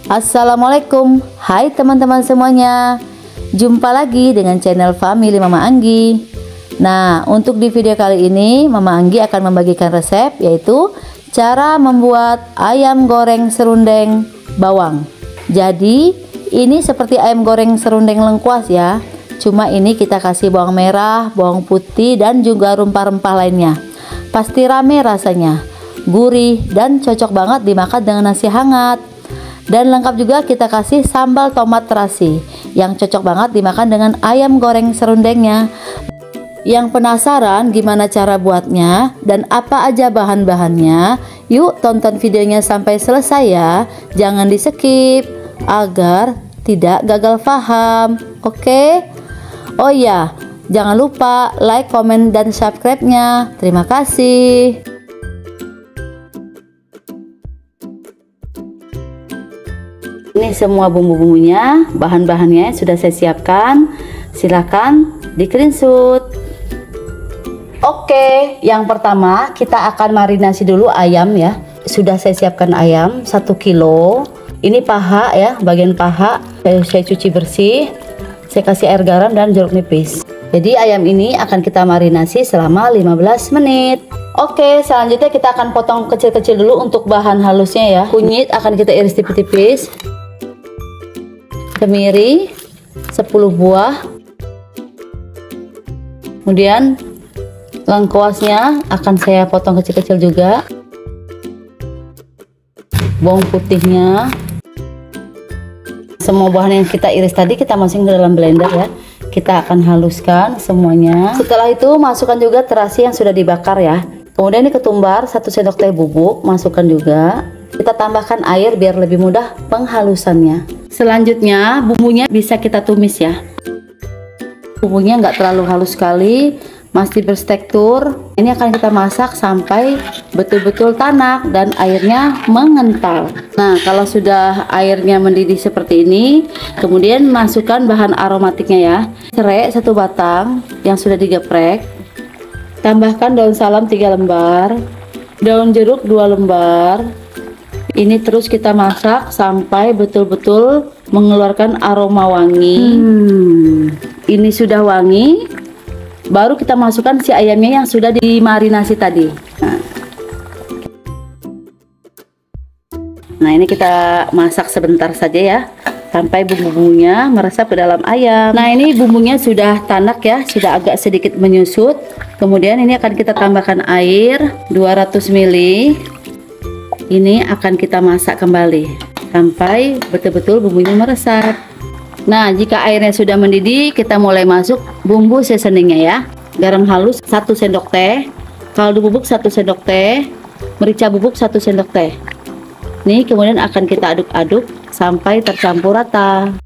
Assalamualaikum, hai teman-teman semuanya. Jumpa lagi dengan channel Family Mama Anggi. Nah, untuk di video kali ini Mama Anggi akan membagikan resep, yaitu cara membuat ayam goreng serundeng bawang. Jadi ini seperti ayam goreng serundeng lengkuas ya, cuma ini kita kasih bawang merah, bawang putih, dan juga rempah-rempah lainnya. Pasti rame rasanya, gurih dan cocok banget dimakan dengan nasi hangat. Dan lengkap juga kita kasih sambal tomat terasi yang cocok banget dimakan dengan ayam goreng serundengnya. Yang penasaran gimana cara buatnya dan apa aja bahan-bahannya? Yuk tonton videonya sampai selesai ya. Jangan di skip agar tidak gagal paham. Oke? Oh iya, jangan lupa like, komen, dan subscribe-nya. Terima kasih. Ini semua bumbu-bumbunya, bahan-bahannya sudah saya siapkan. Silakan di screenshot. Oke, yang pertama kita akan marinasi dulu ayam ya. Sudah saya siapkan ayam 1 kilo. Ini paha ya, bagian paha saya cuci bersih. Saya kasih air garam dan jeruk nipis. Jadi ayam ini akan kita marinasi selama 15 menit. Oke, selanjutnya kita akan potong kecil-kecil dulu untuk bahan halusnya ya. Kunyit akan kita iris tipis-tipis. Kemiri 10 buah. Kemudian lengkuasnya akan saya potong kecil-kecil juga. Bawang putihnya. Semua bahan yang kita iris tadi kita masukin ke dalam blender ya. Kita akan haluskan semuanya. Setelah itu masukkan juga terasi yang sudah dibakar ya. Kemudian ini ketumbar 1 sendok teh bubuk, masukkan juga. Kita tambahkan air biar lebih mudah penghalusannya. Selanjutnya bumbunya bisa kita tumis ya. Bumbunya nggak terlalu halus sekali, masih bertekstur. Ini akan kita masak sampai betul-betul tanak dan airnya mengental. Nah, kalau sudah airnya mendidih seperti ini, kemudian masukkan bahan aromatiknya ya. Serai 1 batang yang sudah digeprek. Tambahkan daun salam 3 lembar, daun jeruk 2 lembar. Ini terus kita masak sampai betul-betul mengeluarkan aroma wangi. Ini sudah wangi, baru kita masukkan si ayamnya yang sudah dimarinasi tadi. Nah, ini kita masak sebentar saja ya, sampai bumbu-bumbunya meresap ke dalam ayam. Nah, ini bumbunya sudah tanak ya, sudah agak sedikit menyusut. Kemudian ini akan kita tambahkan air 200 ml. Ini akan kita masak kembali sampai betul-betul bumbunya meresap. Nah, jika airnya sudah mendidih, kita mulai masuk bumbu seasoningnya ya. Garam halus 1 sendok teh, kaldu bubuk 1 sendok teh, merica bubuk 1 sendok teh. Nih, kemudian akan kita aduk-aduk sampai tercampur rata.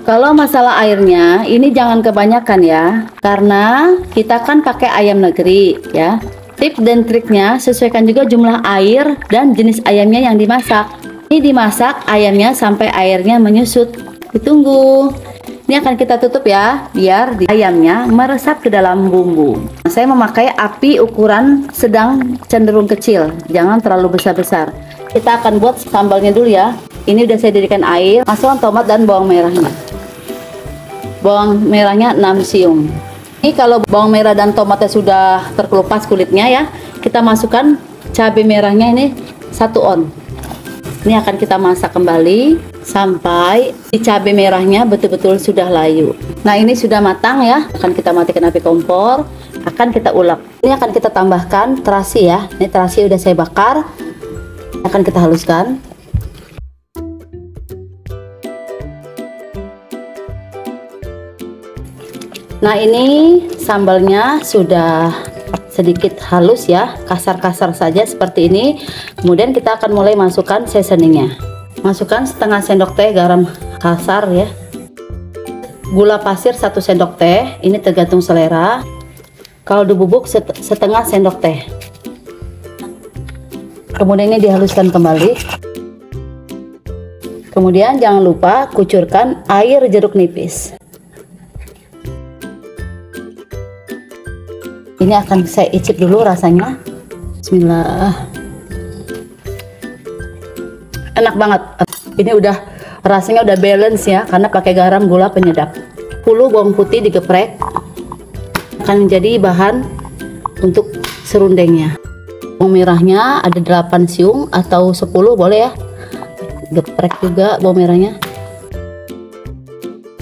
Kalau masalah airnya, ini jangan kebanyakan ya, karena kita kan pakai ayam negeri ya. Tips dan triknya, sesuaikan juga jumlah air dan jenis ayamnya yang dimasak. Ini dimasak ayamnya sampai airnya menyusut. Ditunggu. Ini akan kita tutup ya, biar ayamnya meresap ke dalam bumbu. Saya memakai api ukuran sedang cenderung kecil, jangan terlalu besar-besar. Kita akan buat sambalnya dulu ya. Ini udah saya didihkan air, masukkan tomat dan bawang merahnya. Bawang merahnya 6 siung. Ini kalau bawang merah dan tomatnya sudah terkelupas kulitnya ya, kita masukkan cabai merahnya ini 1 on. Ini akan kita masak kembali sampai si cabai merahnya betul-betul sudah layu. Nah, ini sudah matang ya, akan kita matikan api kompor, akan kita ulek. Ini akan kita tambahkan terasi ya. Ini terasi udah saya bakar, akan kita haluskan. Nah, ini sambalnya sudah sedikit halus ya, kasar-kasar saja seperti ini. Kemudian kita akan mulai masukkan seasoningnya. Masukkan setengah sendok teh garam kasar ya. Gula pasir 1 sendok teh, ini tergantung selera. Kaldu bubuk setengah sendok teh. Kemudian ini dihaluskan kembali. Kemudian jangan lupa kucurkan air jeruk nipis. Ini akan saya icip dulu rasanya. Bismillah. Enak banget. Ini udah rasanya udah balance ya, karena pakai garam, gula penyedap. 10 bawang putih digeprek akan jadi bahan untuk serundengnya. Bawang merahnya ada 8 siung atau 10 boleh ya. Geprek juga bawang merahnya.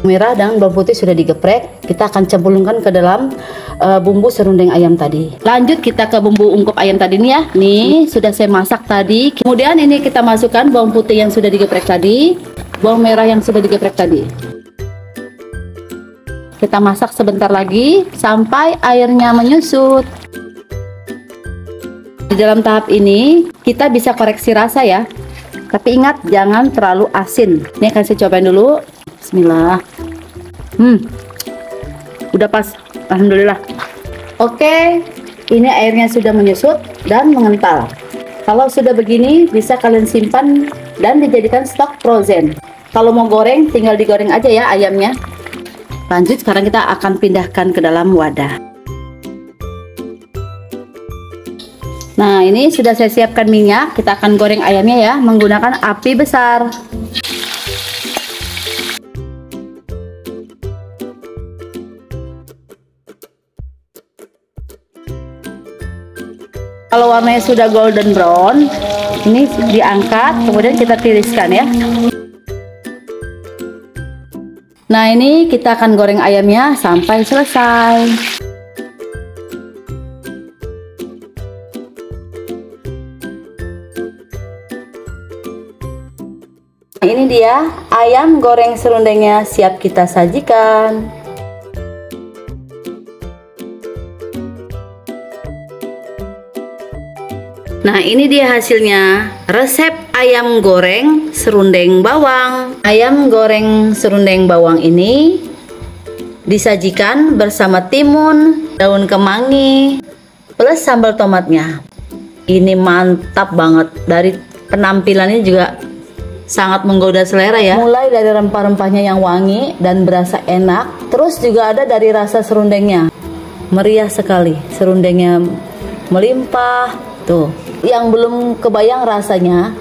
Merah dan bawang putih sudah digeprek, kita akan cemplungkan ke dalam bumbu serundeng ayam tadi. Lanjut kita ke bumbu ungkep ayam tadi nih ya. Nih sudah saya masak tadi. Kemudian ini kita masukkan bawang putih yang sudah digeprek tadi, bawang merah yang sudah digeprek tadi. Kita masak sebentar lagi sampai airnya menyusut. Di dalam tahap ini kita bisa koreksi rasa ya. Tapi ingat jangan terlalu asin. Ini akan saya cobain dulu. Bismillah. Udah pas. Alhamdulillah. Oke, ini airnya sudah menyusut dan mengental. Kalau sudah begini bisa kalian simpan dan dijadikan stok frozen. Kalau mau goreng tinggal digoreng aja ya ayamnya. Lanjut, sekarang kita akan pindahkan ke dalam wadah. Nah, ini sudah saya siapkan minyak. Kita akan goreng ayamnya ya menggunakan api besar. Kalau warnanya sudah golden brown, ini diangkat, kemudian kita tiriskan ya. Nah, ini kita akan goreng ayamnya sampai selesai. Ini dia ayam goreng serundengnya siap kita sajikan. Nah, ini dia hasilnya, resep ayam goreng serundeng bawang. Ayam goreng serundeng bawang ini disajikan bersama timun, daun kemangi, plus sambal tomatnya. Ini mantap banget. Dari penampilannya juga sangat menggoda selera ya. Mulai dari rempah-rempahnya yang wangi dan berasa enak, terus juga ada dari rasa serundengnya. Meriah sekali, serundengnya melimpah. Tuh, yang belum kebayang rasanya,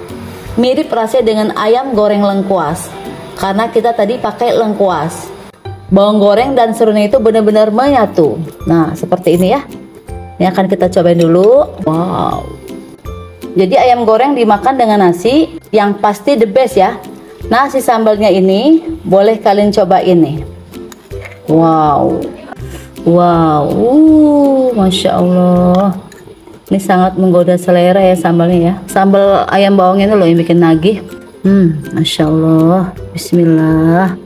mirip rasanya dengan ayam goreng lengkuas. Karena kita tadi pakai lengkuas. Bawang goreng dan serundeng itu benar-benar menyatu. Nah, seperti ini ya. Ini akan kita cobain dulu. Wow. Jadi ayam goreng dimakan dengan nasi, yang pasti the best ya. Nasi sambalnya ini boleh kalian coba ini. Wow. Wow. Masya Allah. Ini sangat menggoda selera ya sambalnya ya. Sambal ayam bawangnya itu loh yang bikin nagih. Masya Allah. Bismillah.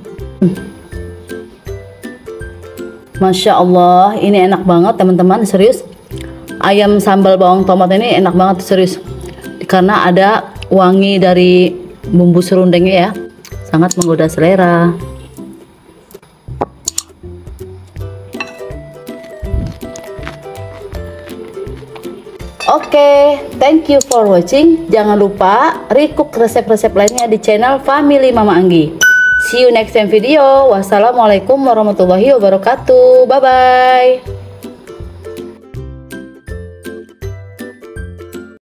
Masya Allah, ini enak banget teman-teman, serius. Ayam sambal bawang tomat ini enak banget, serius. Karena ada wangi dari bumbu serundengnya ya. Sangat menggoda selera. Oke, thank you for watching. Jangan lupa recook resep-resep lainnya di channel Family Mama Anggi. See you next time video. Wassalamualaikum warahmatullahi wabarakatuh. Bye bye.